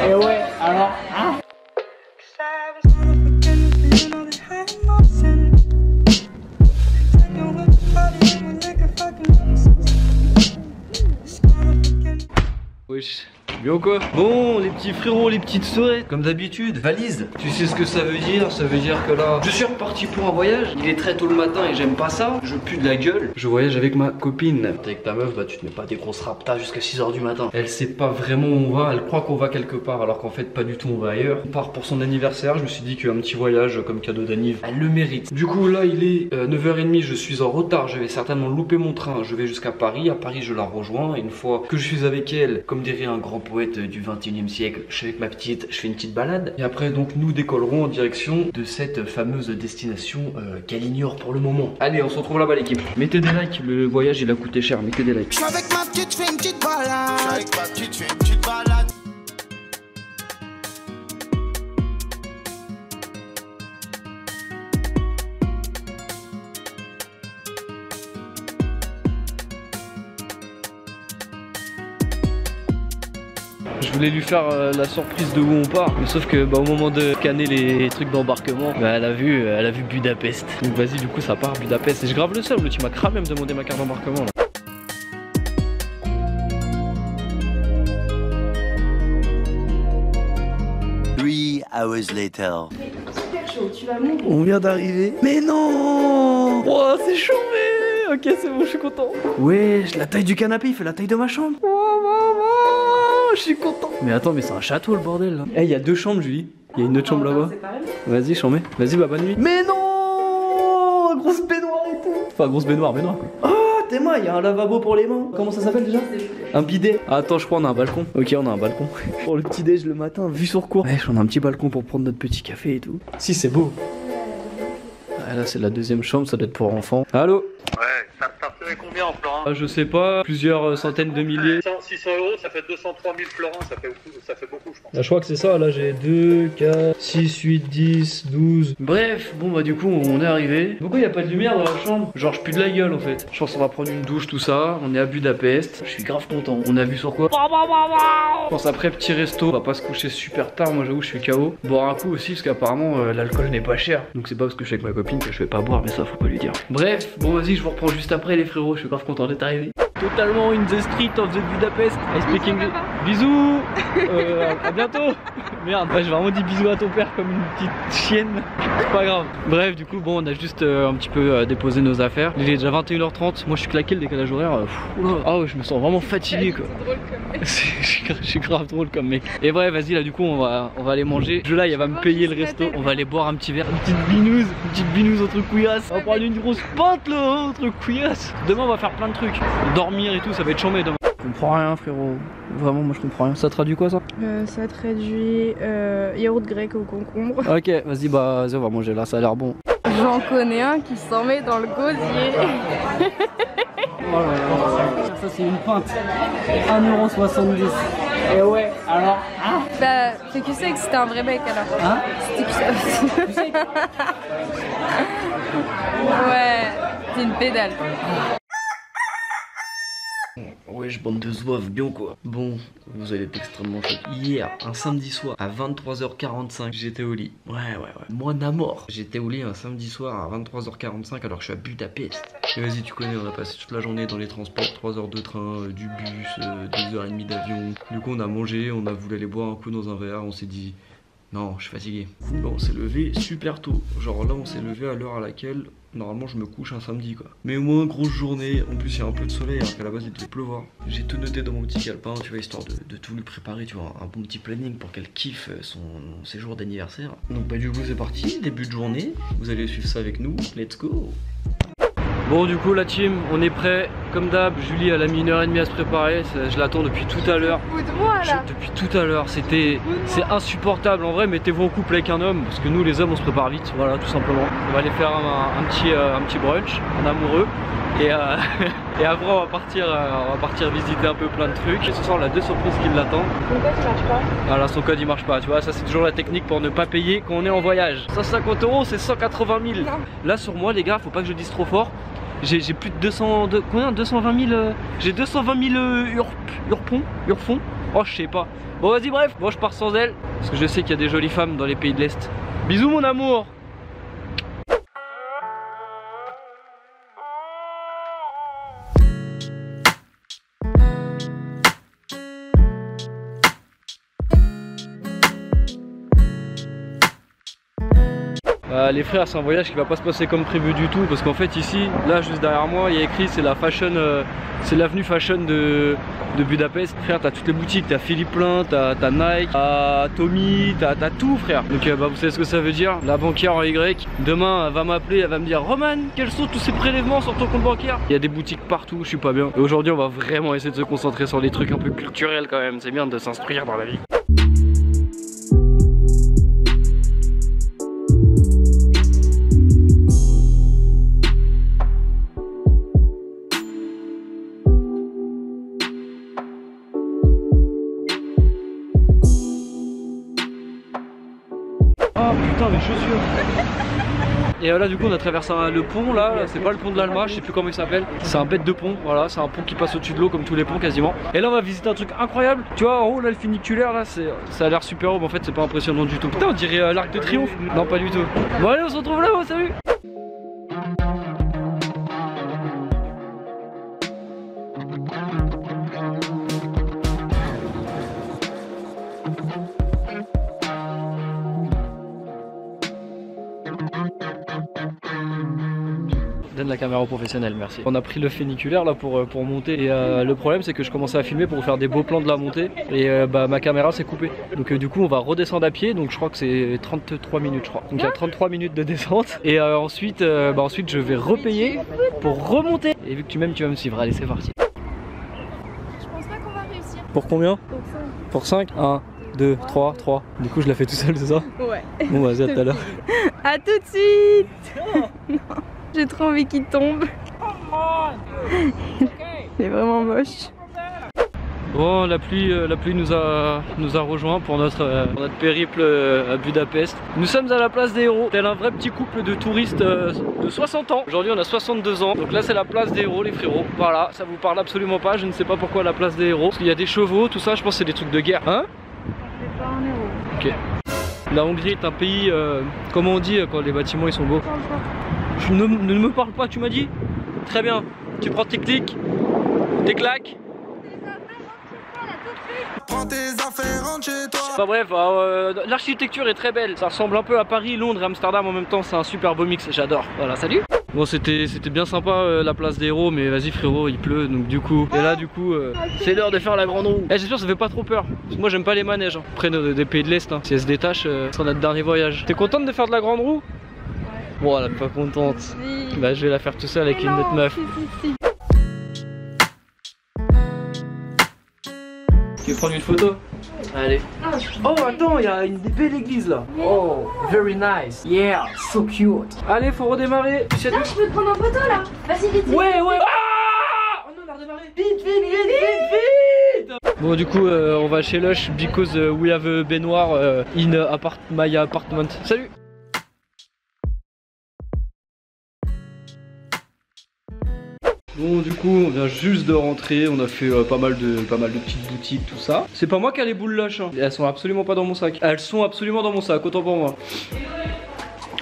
Et ouais, alors, hein? Wesh, bien quoi? Bon, les petits frérots, les petites sœurs, comme d'habitude, valise. Tu sais ce que ça veut dire? Ça veut dire que là, je suis reparti pour un voyage. Il est très tôt le matin et j'aime pas ça. Je pue de la gueule. Je voyage avec ma copine. T'es avec ta meuf, bah tu te mets pas des grosses raptas jusqu'à 6 h du matin. Elle sait pas vraiment où on va. Elle croit qu'on va quelque part alors qu'en fait pas du tout, on va ailleurs. On part pour son anniversaire. Je me suis dit qu'un petit voyage comme cadeau d'anniv, elle le mérite. Du coup là, il est 9h30. Je suis en retard. Je vais certainement louper mon train. Je vais jusqu'à Paris. À Paris, je la rejoins. Et une fois que je suis avec elle, comme dirait un grand poète du 21e siècle, je suis avec ma petite, je fais une petite balade. Et après donc nous décollerons en direction de cette fameuse destination qu'elle ignore pour le moment. Allez, on se retrouve là-bas l'équipe. Mettez des likes, le voyage il a coûté cher, mettez des likes. Je suis avec ma petite, je fais une petite balade. Je suis avec ma petite, je fais une petite balade. Je voulais lui faire la surprise de où on part, mais sauf que au moment de scanner les trucs d'embarquement, elle a vu Budapest. Donc vas-y, du coup ça part Budapest. Et je grave le seul, tu m'as cramé à me demander ma carte d'embarquement là. 3 hours later. Super chaud, tu vas mourir. On vient d'arriver. Mais non! Oh, c'est chaud, mais... Ok, c'est bon, je suis content. Wesh, la taille du canapé, il fait la taille de ma chambre. Je suis content. Mais attends, mais c'est un château le bordel là. Eh, il y a 2 chambres, Julie. Il y a une autre chambre là-bas. Vas-y, chambé. Vas-y, bah bonne nuit. Mais non! Grosse baignoire et tout. Enfin, grosse baignoire quoi. Oh, t'es moi, il y a un lavabo pour les mains. Comment ça s'appelle déjà? Un bidet. Ah, attends, je crois on a un balcon. Ok, on a un balcon. Pour le petit déj le matin, vue sur cour. Wesh, on a un petit balcon pour prendre notre petit café et tout. Si, c'est beau. Ah, là, c'est la 2e chambre, ça doit être pour enfants. Allô? Ouais, ça ferait combien en florins? Je sais pas, plusieurs centaines de milliers. 600 € ça fait 203 000 florins, ça fait beaucoup je pense. Je crois que c'est ça, là j'ai 2, 4, 6, 8, 10, 12. Bref, bon bah du coup on est arrivé. Pourquoi il y a pas de lumière dans la chambre? Genre je pue de la gueule en fait. Je pense qu'on va prendre une douche, tout ça. On est à Budapest. Je suis grave content. On a vu sur quoi? Je pense après petit resto. On va pas se coucher super tard, moi j'avoue je suis KO. Boire un coup aussi parce qu'apparemment l'alcool n'est pas cher. Donc c'est pas parce que je suis avec ma copine que je vais pas boire, mais ça faut pas lui dire. Bref, bon vas-y, je vous reprends juste après les frérots. Je suis grave content d'être arrivé. Totalement in the street of the Budapest. I speak English. Bisous. À bientôt. Merde, ouais, j'ai vraiment dit bisous à ton père comme une petite chienne. C'est pas grave. Bref, du coup, bon, on a juste un petit peu déposé nos affaires. Il est déjà 21h30. Moi, je suis claqué le décalage horaire. Ah ouais, je me sens vraiment fatigué quoi. Je suis grave drôle comme mec. Et bref, vas-y, là, du coup, on va aller manger. Je là, il va me payer le resto. On va aller boire un petit verre, une petite binouse entre couillasses. On va prendre une grosse pinte là, entre couillasses. Demain, on va faire plein de trucs. Dormir et tout, ça va être chambé demain. Je comprends rien, frérot. Vraiment, moi je comprends rien. Ça traduit quoi ça? Ça traduit yaourt grec au concombre. Ok, vas-y, vas-y, on va manger là, ça a l'air bon. J'en connais un qui s'en met dans le gosier. Oh là là. Ça, c'est une pinte. 1,70 €. Et ouais, alors, hein? Bah, c'est que c'est que c'était un vrai mec alors. Hein? C'était que ça. Ouais, c'est une pédale. Ouais, je bande de zouaves, bien quoi. Bon, vous allez être extrêmement choqués. Hier, un samedi soir, à 23h45, j'étais au lit. Ouais. Moi, Namor. J'étais au lit un samedi soir à 23h45 alors que je suis à Budapest. Et vas-y, tu connais, on a passé toute la journée dans les transports, 3 heures de train, du bus, 2h30 d'avion. Du coup, on a mangé, on a voulu aller boire un coup dans un verre, on s'est dit... Non, je suis fatigué. Bon, on s'est levé super tôt. Genre là, on s'est levé à l'heure à laquelle normalement je me couche un samedi quoi. Mais au moins, grosse journée. En plus, il y a un peu de soleil alors qu'à la base il devait pleuvoir. J'ai tout noté dans mon petit calepin, tu vois, histoire de tout lui préparer, tu vois, un bon petit planning pour qu'elle kiffe son séjour d'anniversaire. Donc, bah, du coup, c'est parti. Début de journée. Vous allez suivre ça avec nous. Let's go! Bon, du coup la team, on est prêt. Comme d'hab, Julie elle a mis 1h30 à se préparer. Je l'attends depuis tout à l'heure. Depuis tout à l'heure, c'est insupportable. En vrai, mettez-vous en couple avec un homme parce que nous les hommes on se prépare vite. Voilà, tout simplement. On va aller faire un petit brunch, un amoureux. Et après on va partir visiter un peu plein de trucs. Et ce soir on a 2 surprises qui l'attendent. Son code il marche pas. Voilà, son code il marche pas, tu vois, ça c'est toujours la technique pour ne pas payer quand on est en voyage. 150 € c'est 180 000. Non. Là sur moi les gars, faut pas que je dise trop fort. J'ai plus de 200... combien 220 000... j'ai 220 000 urfons. Oh je sais pas. Bon vas-y bref, moi je pars sans elle. Parce que je sais qu'il y a des jolies femmes dans les pays de l'Est. Bisous mon amour. Les frères, c'est un voyage qui va pas se passer comme prévu du tout parce qu'en fait ici, là juste derrière moi, il y a écrit c'est la fashion, c'est l'avenue fashion de Budapest. Frère, t'as toutes les boutiques, t'as Philippe Plein, t'as Nike, t'as Tommy, t'as tout frère. Donc bah, vous savez ce que ça veut dire. La banquière en Y, demain elle va m'appeler, elle va me dire Roman, quels sont tous ces prélèvements sur ton compte bancaire? Il y a des boutiques partout, je suis pas bien. Et aujourd'hui on va vraiment essayer de se concentrer sur des trucs un peu culturels quand même. C'est bien de s'instruire dans la vie. Oh putain mes chaussures. Et là du coup on a traversé le pont là, c'est pas le pont de l'Alma, je sais plus comment il s'appelle. C'est un bête de pont, voilà, c'est un pont qui passe au-dessus de l'eau comme tous les ponts quasiment. Et là on va visiter un truc incroyable. Tu vois en haut là le funiculaire là, ça a l'air super haut mais en fait c'est pas impressionnant du tout. Putain on dirait l'Arc de Triomphe. Non pas du tout. Bon allez on se retrouve là-haut, salut. Donne la caméra professionnelle, merci. On a pris le funiculaire là pour monter et le problème c'est que je commençais à filmer pour faire des beaux plans de la montée et bah, ma caméra s'est coupée. Donc du coup on va redescendre à pied, donc je crois que c'est 33 minutes je crois. Donc il y a 33 minutes de descente et ensuite je vais repayer pour remonter. Et vu que tu m'aimes tu vas me suivre, allez c'est parti. Je pense pas qu'on va réussir. Pour combien? Pour 5. Pour 5 1, 2, 3, 3. Du coup je la fais tout seul c'est ça? Ouais. Bon vas-y à tout à l'heure. A tout de suite. Non. J'ai trop envie qu'il tombe. Il est vraiment moche. Bon, la pluie nous a rejoint pour notre périple à Budapest. Nous sommes à la place des héros, tel un vrai petit couple de touristes de 60 ans. Aujourd'hui on a 62 ans, donc là c'est la place des héros les frérots. Voilà, ça vous parle absolument pas, je ne sais pas pourquoi la place des héros. Parce qu'il y a des chevaux, tout ça, je pense que c'est des trucs de guerre. Hein? C'est pas un héros. Ok. La Hongrie est un pays, comment on dit quand les bâtiments ils sont beaux? Ne me parle pas, tu m'as dit? Très bien, tu prends tes clics, tes claques. Prends tes affaires, rentre chez toi. Enfin bref, l'architecture est très belle. Ça ressemble un peu à Paris, Londres et Amsterdam en même temps. C'est un super beau mix, j'adore. Voilà, salut. Bon c'était bien sympa la place des héros, mais vas-y frérot, il pleut donc du coup. Et là du coup, c'est l'heure de faire la grande roue. J'espère que ça fait pas trop peur. Parce que moi j'aime pas les manèges. Hein. Après des pays de l'Est, hein. Si elle se détache, c'est notre dernier voyage. T'es contente de faire de la grande roue? Bon, elle est pas contente. Si. Bah, je vais la faire tout seul avec une autre meuf. Si. Tu veux prendre une photo? Allez. Oh, attends, il y a une belle église là. Oh, very nice. Yeah, so cute. Allez, faut redémarrer. Non, je peux te prendre en photo là. Vas-y, vite. Ouais. Ah! Oh non, on a redémarré. Vite. Bon, du coup, on va chez Lush because we have a baignoire in my apartment. Salut. Bon du coup on vient juste de rentrer, on a fait pas mal de petites boutiques, tout ça. C'est pas moi qui a les boules Lush, hein. Elles sont absolument pas dans mon sac. Elles sont absolument dans mon sac, autant pour moi.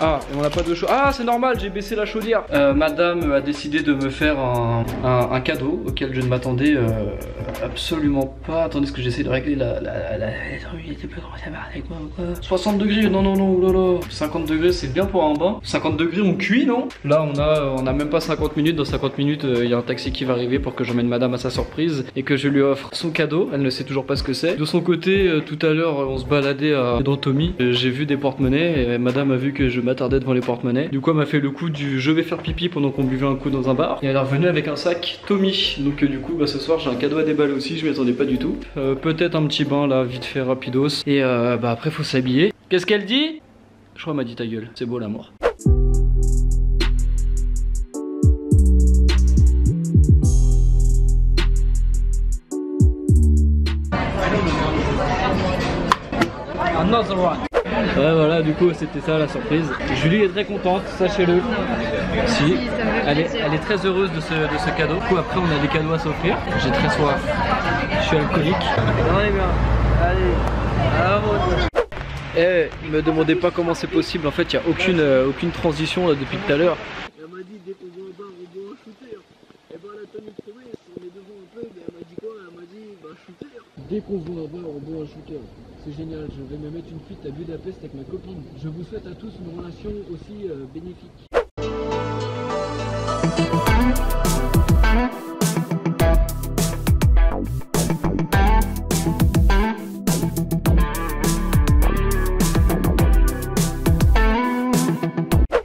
Ah, et on n'a pas de chaud. Ah, c'est normal, j'ai baissé la chaudière. Madame a décidé de me faire un cadeau auquel je ne m'attendais absolument pas. Attendez, est-ce que j'essaie de régler la... Il était pas avec moi ou quoi? 60 degrés, non, oulala. 50 degrés, c'est bien pour un bain. 50 degrés, on cuit, non? Là, on a même pas 50 minutes. Dans 50 minutes, il y a un taxi qui va arriver pour que j'emmène madame à sa surprise et que je lui offre son cadeau. Elle ne sait toujours pas ce que c'est. De son côté, tout à l'heure, on se baladait dans Tommy. J'ai vu des porte-monnaies et madame a vu que je m'attardais devant les porte-monnaies. Du coup elle m'a fait le coup du je vais faire pipi pendant qu'on buvait un coup dans un bar. Et elle est revenue avec un sac Tommy. Donc du coup ce soir j'ai un cadeau à déballer aussi, je m'y attendais pas du tout. Peut-être un petit bain là vite fait rapidos. Et après faut s'habiller. Qu'est-ce qu'elle dit? Je crois qu'elle m'a dit ta gueule, c'est beau l'amour. Another one. Ouais voilà, du coup c'était ça la surprise. Julie est très contente, sachez-le. Si, elle est très heureuse de ce cadeau. Du coup après on a des cadeaux à s'offrir. J'ai très soif. Je suis alcoolique. Non les gars, allez, à la route. Eh, me demandez pas comment c'est possible, en fait il n'y a aucune transition là, depuis tout à l'heure. Elle m'a dit dès qu'on voit un bar on boit un shooter. Et bah la Tony Promesse, on est devant un peu, mais elle m'a dit quoi? Elle m'a dit bah shooter. Dès qu'on voit un bar on boit un shooter. C'est génial, je vais me mettre une fuite à Budapest avec ma copine. Je vous souhaite à tous une relation aussi bénéfique.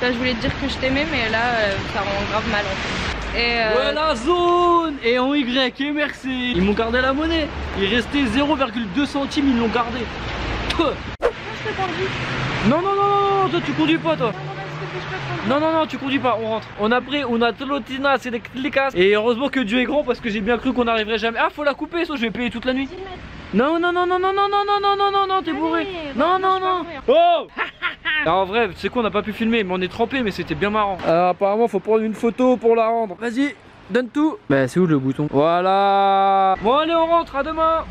Je voulais te dire que je t'aimais, mais là, ça rend grave mal en fait. Et Ouais, la zone. Et en Y, et merci. Ils m'ont gardé la monnaie. Il restait 0,2 centimes, ils l'ont gardé. je t'ai perdu. Non, non, non, non, toi tu conduis pas, toi. Non, non, non, tu conduis pas, on rentre. On a pris, on a Tlotina, c'est des clicas. Et heureusement que Dieu est grand parce que j'ai bien cru qu'on n'arriverait jamais. Ah, faut la couper, ça, je vais payer toute la nuit. Non, non, non, non, non, non, non, non, non, non, non, non, t'es bourré. Non, non, non. Oh. Alors, en vrai, c'est quoi, on n'a pas pu filmer, mais on est trempé, mais c'était bien marrant. Alors apparemment, faut prendre une photo pour la rendre. Vas-y, donne tout. Bah, c'est où le bouton? Voilà. Bon, allez, on rentre, à demain.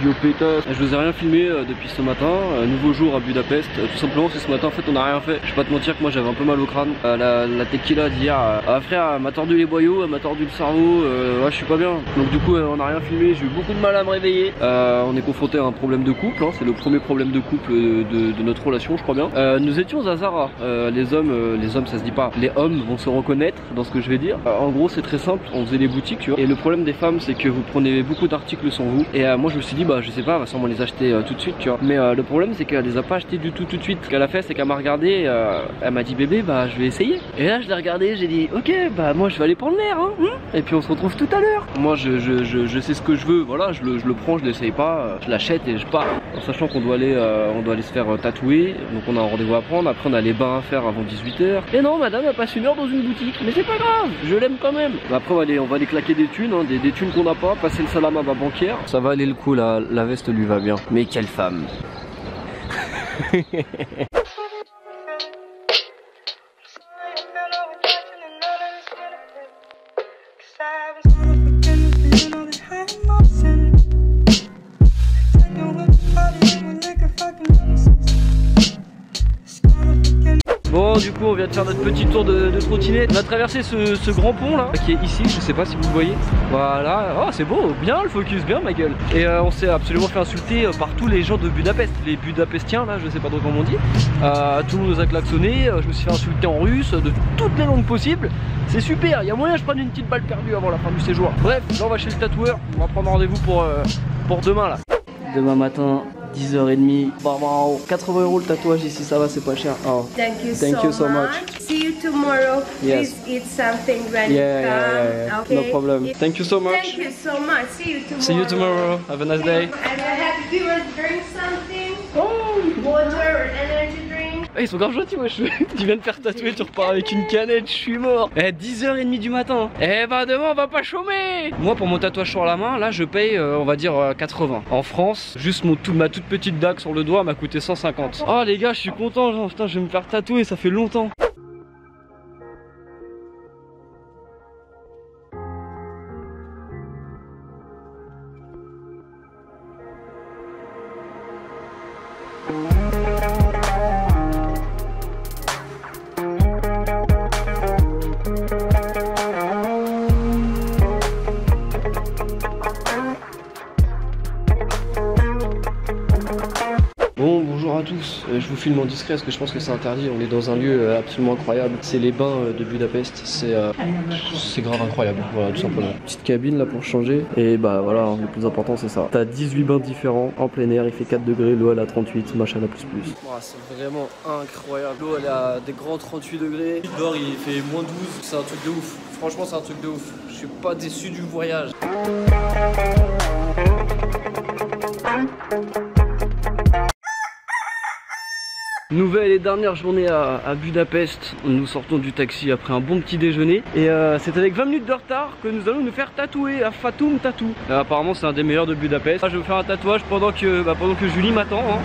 Yo pétasse, je vous ai rien filmé depuis ce matin, nouveau jour à Budapest, tout simplement parce que ce matin en fait on n'a rien fait. Je vais pas te mentir que moi j'avais un peu mal au crâne, la tequila d'hier, frère elle m'a tordu les boyaux, elle m'a tordu le cerveau, ouais je suis pas bien. Donc du coup on n'a rien filmé, j'ai eu beaucoup de mal à me réveiller. On est confronté à un problème de couple, hein. C'est le premier problème de couple de notre relation je crois bien. Nous étions à Zara, les hommes ça se dit pas, les hommes vont se reconnaître dans ce que je vais dire. En gros c'est très simple, on faisait des boutiques tu vois, et le problème des femmes c'est que vous prenez beaucoup d'articles sans vous, et moi je me suis dit bah je sais pas, on va sûrement les acheter tout de suite tu vois, mais le problème c'est qu'elle les a pas achetés du tout de suite. Ce qu'elle a fait c'est qu'elle m'a regardé, elle m'a dit bébé bah je vais essayer, et là je l'ai regardé, j'ai dit ok bah moi je vais aller prendre l'air hein, et puis on se retrouve tout à l'heure. Moi je sais ce que je veux, voilà je le prends, je l'essaye pas, je l'achète et je pars, en sachant qu'on doit aller se faire tatouer, donc on a un rendez-vous à prendre, après on a les bains à faire avant 18 h. Et non madame elle passe 1 heure dans une boutique, mais c'est pas grave, je l'aime quand même. Bah, après on va aller claquer des thunes, hein, des thunes qu'on n'a pas, passer le salam à ma banquière, ça va aller le coup là, la veste lui va bien. Mais quelle femme. Bon du coup on vient de faire notre petit tour de trottinette. On a traversé ce grand pont là qui est ici, je sais pas si vous le voyez. Voilà, oh c'est beau, bien le focus, bien ma gueule. Et on s'est absolument fait insulter par tous les gens de Budapest, les Budapestiens là, je sais pas trop comment on dit. Tout le monde nous a klaxonné, je me suis fait insulter en russe, de toutes les langues possibles. C'est super, il y a moyen que je prenne une petite balle perdue avant la fin du séjour. Bref, là on va chez le tatoueur, on va prendre rendez-vous pour demain là. Demain matin, 10h30. Wow, 80 € le tatouage ici, ça va, c'est pas cher. Oh. Thank you so much. See you tomorrow. Yes. Please eat something when you Yeah. Okay. No problem. Thank you so much. Thank you so much. See you tomorrow. See you tomorrow. Have a nice day. And happy viewers, drink something. Water or energy drink. Ils sont grave gentils, wesh. Tu viens de faire tatouer, tu repars avec une canette, je suis mort. 10h30 du matin. Eh bah demain on va pas chômer. Moi pour mon tatouage sur la main, là je paye on va dire 80. En France, juste ma toute petite dague sur le doigt m'a coûté 150. Oh les gars, je suis content, genre, putain je vais me faire tatouer, ça fait longtemps. Bon, bonjour à tous, je vous filme en discret parce que je pense que c'est interdit, on est dans un lieu absolument incroyable, c'est les bains de Budapest, c'est grave incroyable, voilà tout simplement. Petite cabine là pour changer, et bah voilà, le plus important c'est ça. T'as 18 bains différents, en plein air, il fait 4 degrés, l'eau elle a 38, machin à plus. Wow, c'est vraiment incroyable, l'eau elle a des grands 38 degrés, dehors il fait moins 12, c'est un truc de ouf, franchement c'est un truc de ouf, je suis pas déçu du voyage. Nouvelle et dernière journée à Budapest, nous sortons du taxi après un bon petit déjeuner et c'est avec 20 minutes de retard que nous allons nous faire tatouer à Fatum Tattoo. Apparemment c'est un des meilleurs de Budapest. Là, je vais vous faire un tatouage pendant que Julie m'attend hein.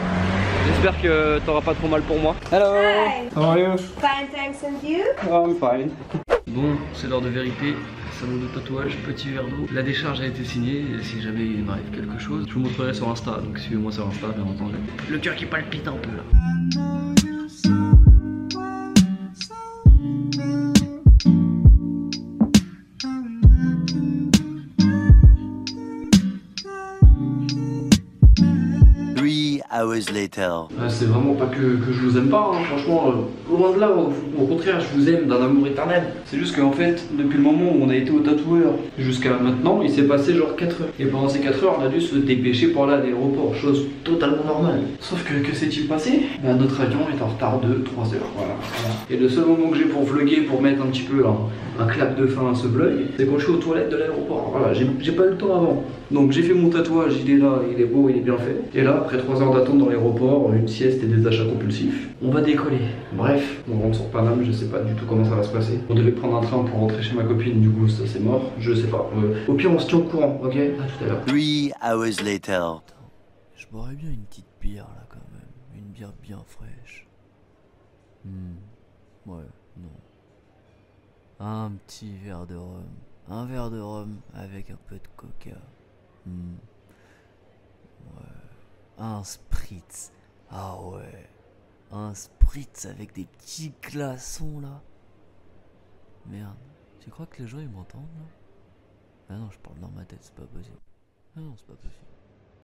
J'espère que t'auras pas trop mal pour moi. Hello. Hi. How are you? Fine, thanks, and you? Oh, I'm fine. Bon, c'est l'heure de vérité. Salon de tatouage, petit verre d'eau. La décharge a été signée et si jamais il m'arrive quelque chose, je vous montrerai sur Insta. Donc suivez-moi sur Insta, bien entendu. Le cœur qui palpite un peu là. Hours later. C'est vraiment pas que je vous aime pas, hein. Franchement, loin de là, au contraire, je vous aime d'un amour éternel. C'est juste qu'en fait, depuis le moment où on a été au tatoueur jusqu'à maintenant, il s'est passé genre 4 heures. Et pendant ces 4 heures, on a dû se dépêcher pour aller à l'aéroport, chose totalement normale. Sauf que s'est-il passé? Notre avion est en retard de 3 heures, voilà. Et le seul moment que j'ai pour vlogger, pour mettre un petit peu un clap de fin à ce vlog, c'est quand je suis aux toilettes de l'aéroport. Voilà, j'ai pas eu le temps avant. Donc j'ai fait mon tatouage, il est là, il est beau, il est bien fait. Et là, après 3 heures d'attente dans l'aéroport, une sieste et des achats compulsifs, on va décoller. Bref, on rentre sur Paname, je sais pas du tout comment ça va se passer. On devait prendre un train pour rentrer chez ma copine, du coup ça c'est mort, je sais pas. Au pire on se tient au courant, ok? À tout à l'heure. 3 hours later. Je boirais bien une petite bière là quand même, une bière bien fraîche. Ouais, non. Un petit verre de rhum. Un verre de rhum avec un peu de coca. Ouais. Un spritz. Ah ouais. Un spritz avec des petits glaçons là. Merde. Tu crois que les gens ils m'entendent là? Ah non, je parle dans ma tête, c'est pas possible. Ah non, c'est pas possible.